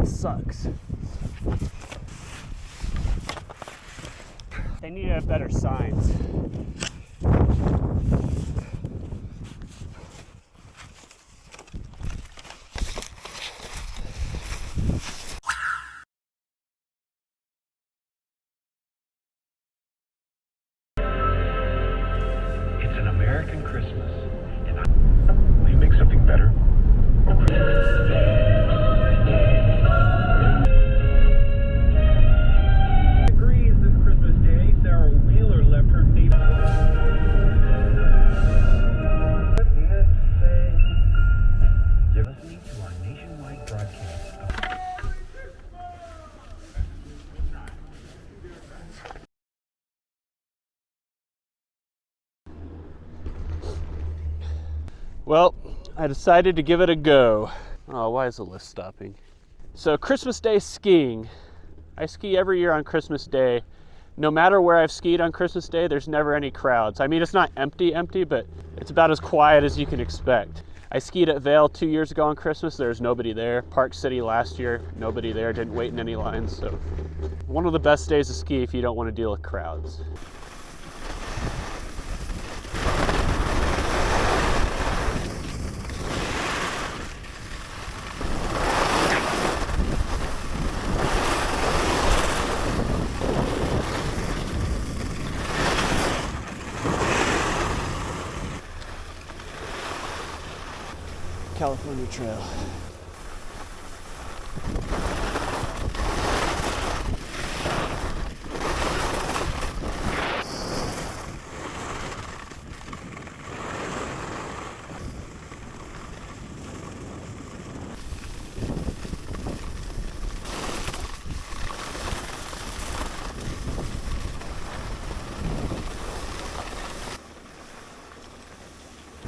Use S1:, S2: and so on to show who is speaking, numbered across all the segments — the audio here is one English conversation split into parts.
S1: that sucks. They need to have better signs.
S2: It's an American Christmas, and will you make something better? Agrees this Christmas Day, Sarah Wheeler left her native. You're listening to our nationwide broadcast.
S1: Well, I decided to give it a go. Oh, why is the list stopping? So Christmas Day skiing. I ski every year on Christmas Day. No matter where I've skied on Christmas Day, there's never any crowds. I mean, it's not empty, but it's about as quiet as you can expect. I skied at Vail 2 years ago on Christmas. There's nobody there. Park City last year, nobody there. Didn't wait in any lines. So one of the best days to ski if you don't want to deal with crowds. California Trail.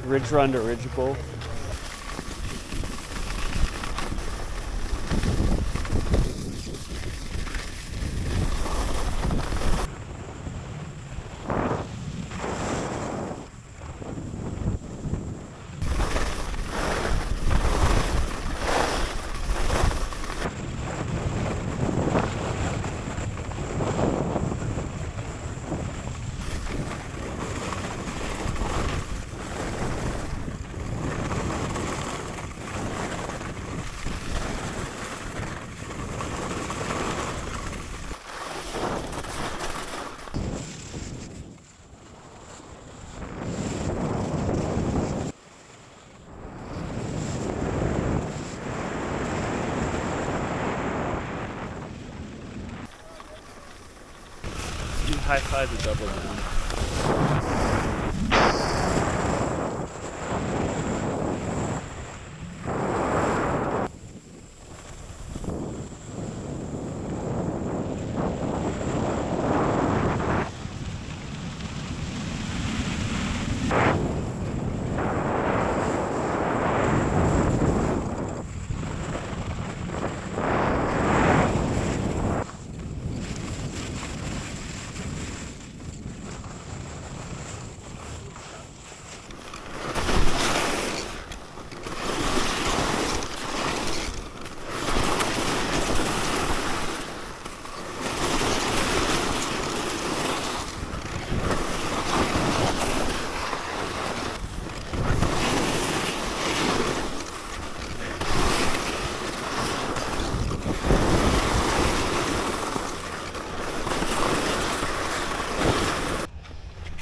S1: Ridge run to Ridge Bowl. High five the double down.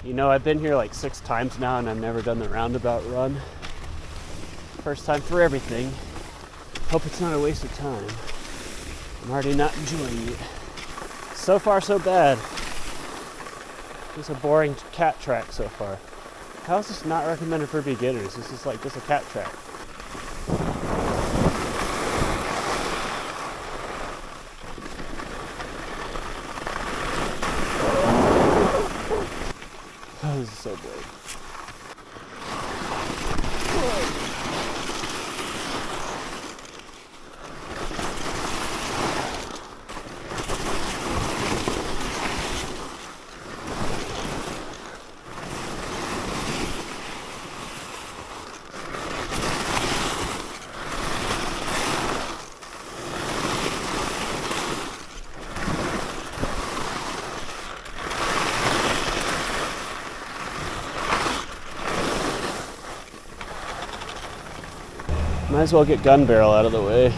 S1: You know, I've been here like 6 times now and I've never done the roundabout run. First time for everything. Hope it's not a waste of time. I'm already not enjoying it. So far so bad. It's a boring cat track so far. How is this not recommended for beginners? This is like just a cat track. Oh, this is so boring. Might as well get Gunbarrel out of the way.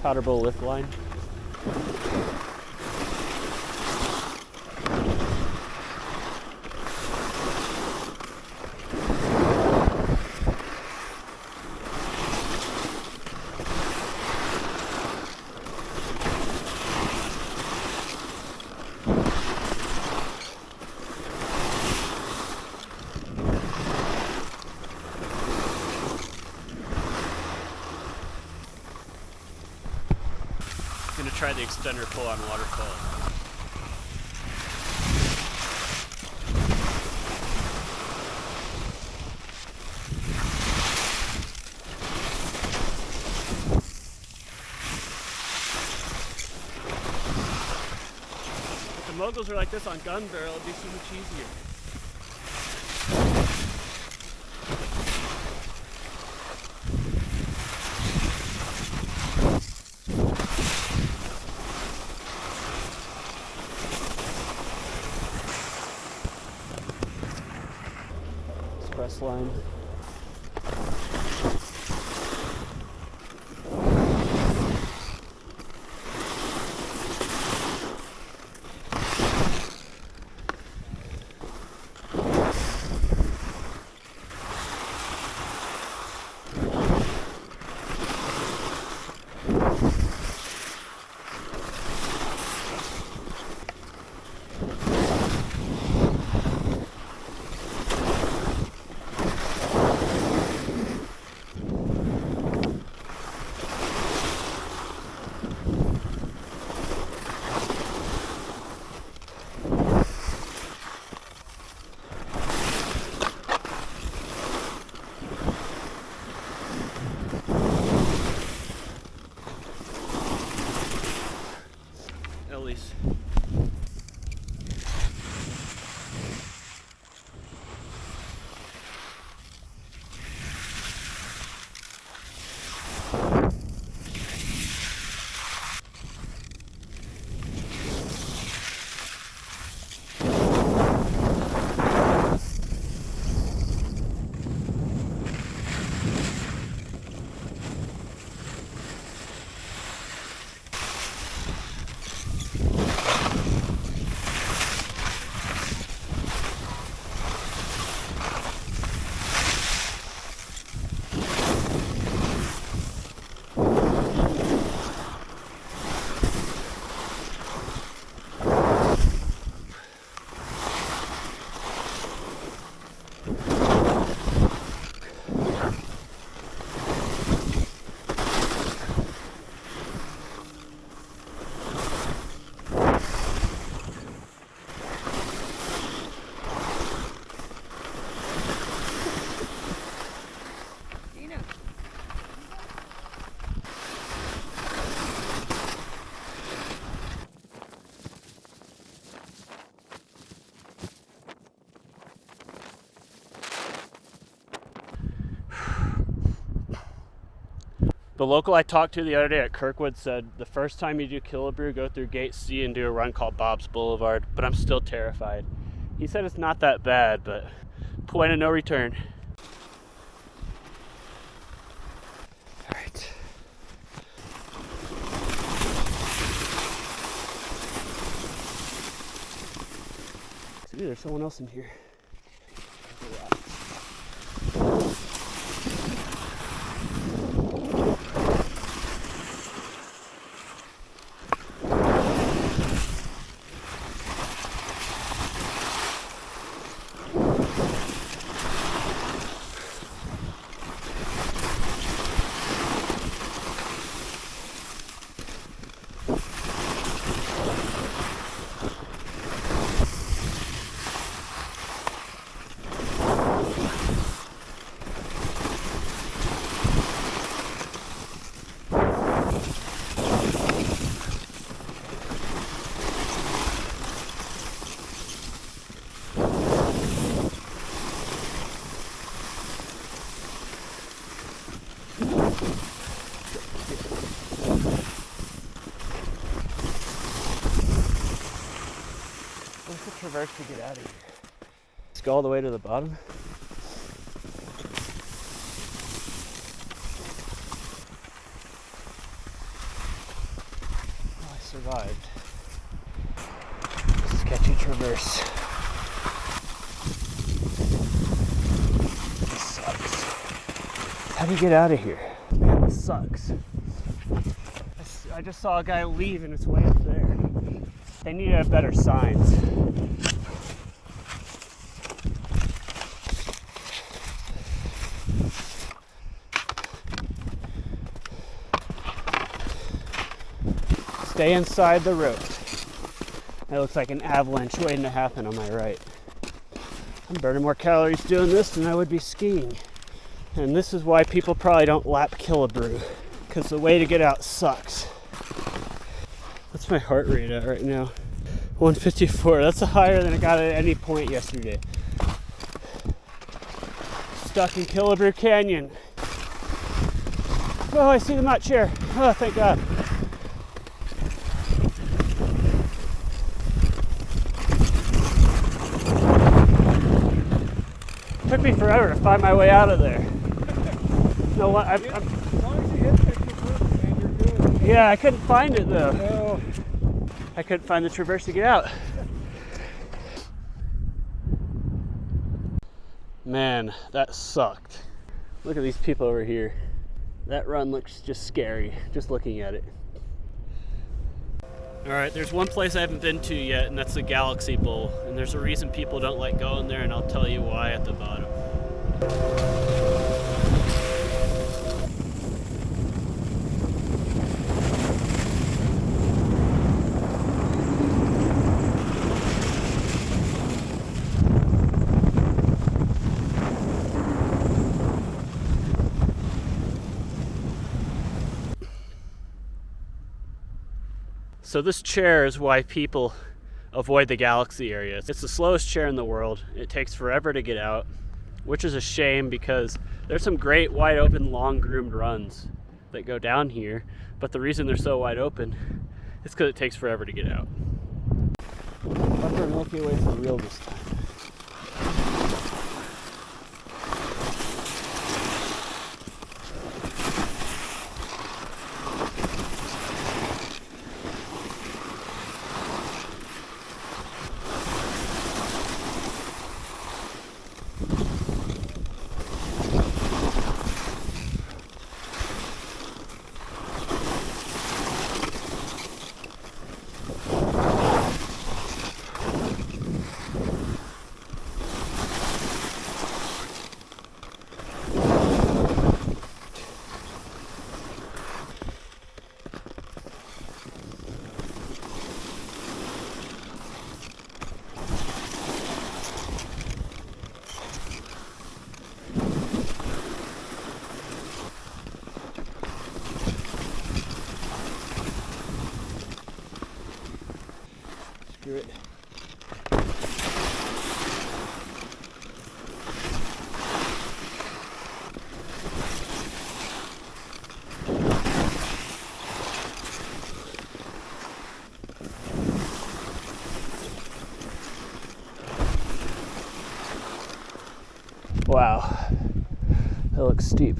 S1: Powderbowl lift line. Try the extender pull on Waterfall. If the moguls are like this on Gunbarrel, it'd be so much easier. Line. The local I talked to the other day at Kirkwood said the first time you do Killebrew, go through Gate C and do a run called Bob's Boulevard, but I'm still terrified. He said it's not that bad, but point of no return. All right. See, there's someone else in here. Traverse to get out of here. Let's go all the way to the bottom. Oh, I survived. Sketchy traverse. This sucks. How do you get out of here? Man, this sucks. I just saw a guy leave and it's way up there. They need to have better signs. Stay inside the rope. That looks like an avalanche waiting to happen on my right. I'm burning more calories doing this than I would be skiing. And this is why people probably don't lap Killebrew, because the way to get out sucks. What's my heart rate at right now? 154. That's higher than I got at any point yesterday. Stuck in Killebrew Canyon. Oh, I see the mat chair. Oh, thank God. Took me forever to find my way out of there. No, what?
S2: As long as you hit the man, you're good.
S1: Yeah, I couldn't find it though.
S2: No.
S1: I couldn't find the traverse to get out. Man, that sucked. Look at these people over here. That run looks just scary, just looking at it. All right, there's one place I haven't been to yet, and that's the Galaxy Bowl. And there's a reason people don't like going there, and I'll tell you why at the bottom. So this chair is why people avoid the Galaxy area. It's the slowest chair in the world. It takes forever to get out, which is a shame because there's some great wide open, long groomed runs that go down here. But the reason they're so wide open is because it takes forever to get out. Upper Milky Way for real this time. Screw it. Wow, that looks steep.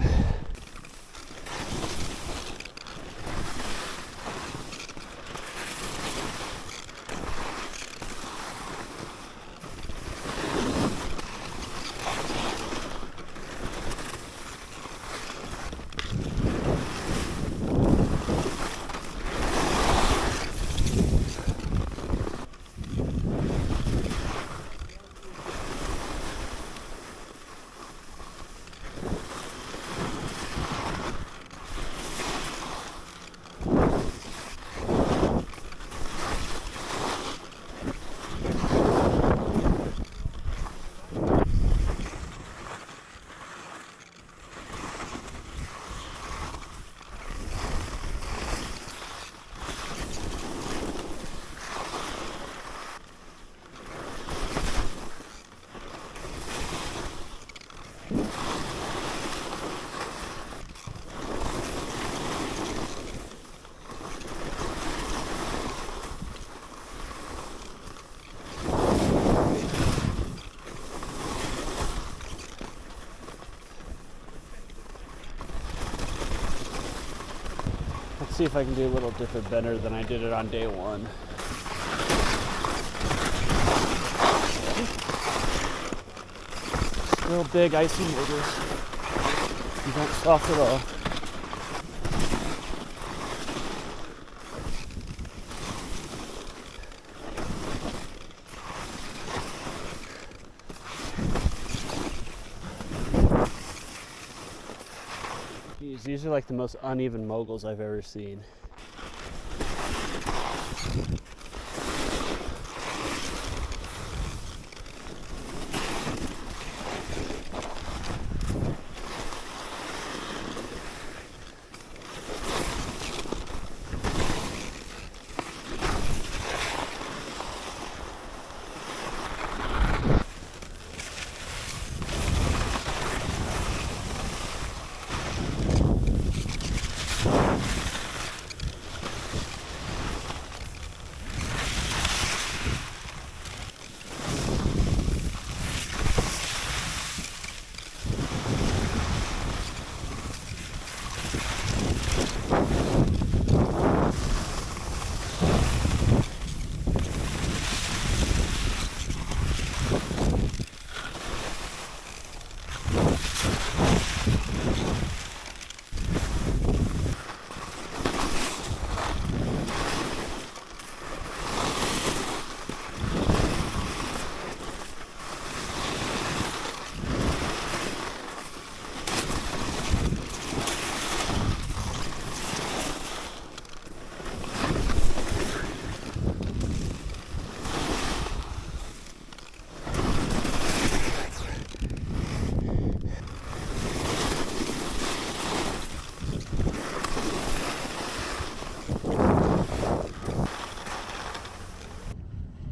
S1: See if I can do a little different better than I did it on day one. Real big icy motors. You don't soft at all. These are like the most uneven moguls I've ever seen.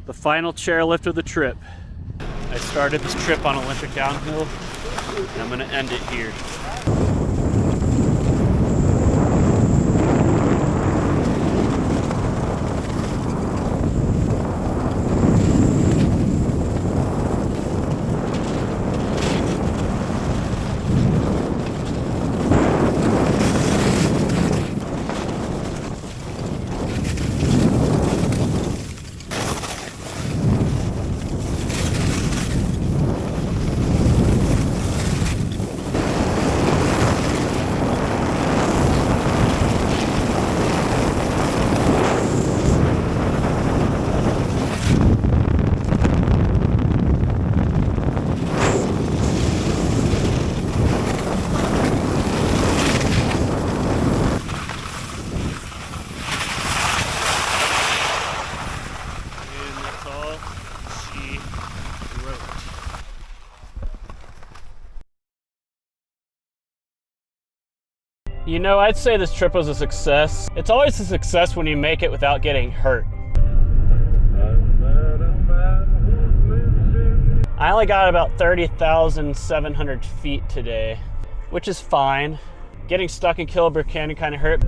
S1: The final chairlift of the trip. I started this trip on Olympic Downhill, and I'm gonna end it here. You know, I'd say this trip was a success. It's always a success when you make it without getting hurt. I only got about 30,700 feet today, which is fine. Getting stuck in Killebrew Canyon kind of hurt.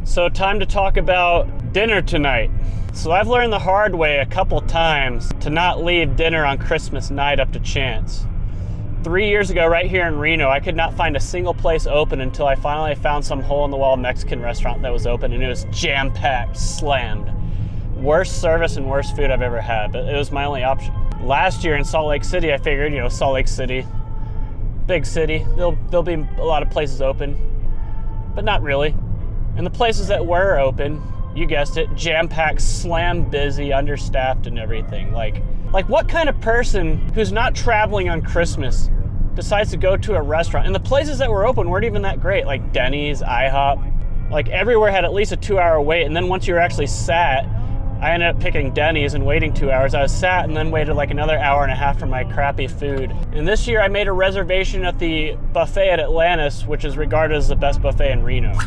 S1: So time to talk about dinner tonight. So I've learned the hard way a couple times to not leave dinner on Christmas night up to chance. 3 years ago, right here in Reno, I could not find a single place open until I finally found some hole-in-the-wall Mexican restaurant that was open, and it was jam-packed, slammed. Worst service and worst food I've ever had, but it was my only option. Last year in Salt Lake City, I figured, you know, Salt Lake City, big city, there'll be a lot of places open, but not really. And the places that were open, you guessed it, jam-packed, slam busy, understaffed and everything. Like what kind of person who's not traveling on Christmas decides to go to a restaurant? And the places that were open weren't even that great, like Denny's, IHOP. Like everywhere had at least a 2-hour wait, and then once you were actually sat, I ended up picking Denny's and waiting 2 hours. I was sat and then waited like another hour and a half for my crappy food. And this year I made a reservation at the buffet at Atlantis, which is regarded as the best buffet in Reno.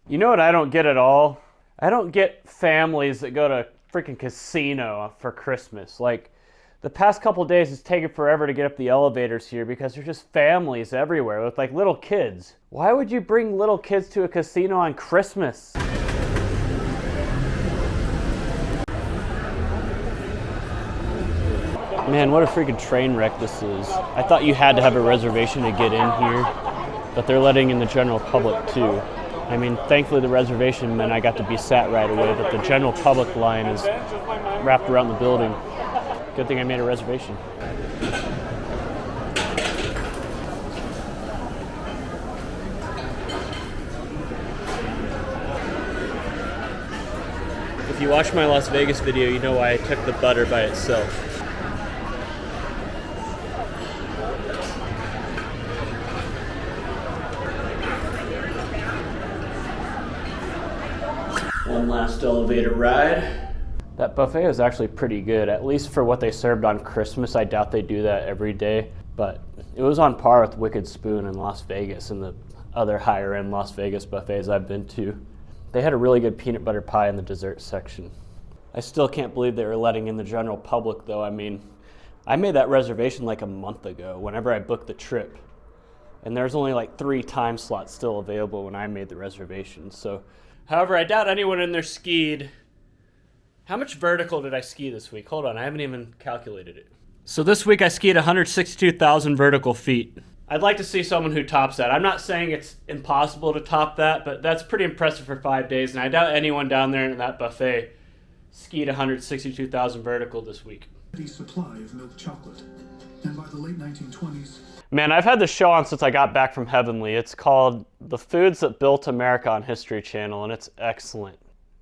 S1: You know what I don't get at all? I don't get families that go to freaking casino for Christmas. Like, the past couple days it's taken forever to get up the elevators here because there's just families everywhere with like little kids. Why would you bring little kids to a casino on Christmas? Man, what a freaking train wreck this is. I thought you had to have a reservation to get in here, but they're letting in the general public too. I mean, thankfully the reservation meant I got to be sat right away, but the general public line is wrapped around the building. Good thing I made a reservation. If you watch my Las Vegas video, you know why I took the butter by itself. One last elevator ride. That buffet was actually pretty good, at least for what they served on Christmas. I doubt they do that every day, but it was on par with Wicked Spoon in Las Vegas and the other higher end Las Vegas buffets I've been to. They had a really good peanut butter pie in the dessert section. I still can't believe they were letting in the general public though. I mean, I made that reservation like a month ago whenever I booked the trip. And there's only like 3 time slots still available when I made the reservation. So, however, I doubt anyone in there skied. How much vertical did I ski this week? Hold on, I haven't even calculated it. So this week I skied 162,000 vertical feet. I'd like to see someone who tops that. I'm not saying it's impossible to top that, but that's pretty impressive for 5 days, and I doubt anyone down there in that buffet skied 162,000 vertical this week.
S3: Supply of milk chocolate, and by the late 1920s...
S1: Man, I've had this show on since I got back from Heavenly. It's called The Foods That Built America on History Channel, and it's excellent.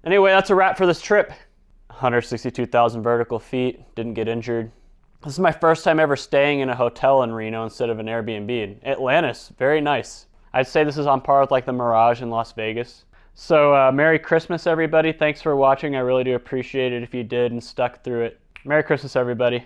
S1: Anyway, that's a wrap for this trip. 162,000 vertical feet, didn't get injured. This is my first time ever staying in a hotel in Reno instead of an Airbnb. Atlantis, very nice. I'd say this is on par with like the Mirage in Las Vegas. So Merry Christmas, everybody. Thanks for watching. I really do appreciate it if you did and stuck through it. Merry Christmas, everybody.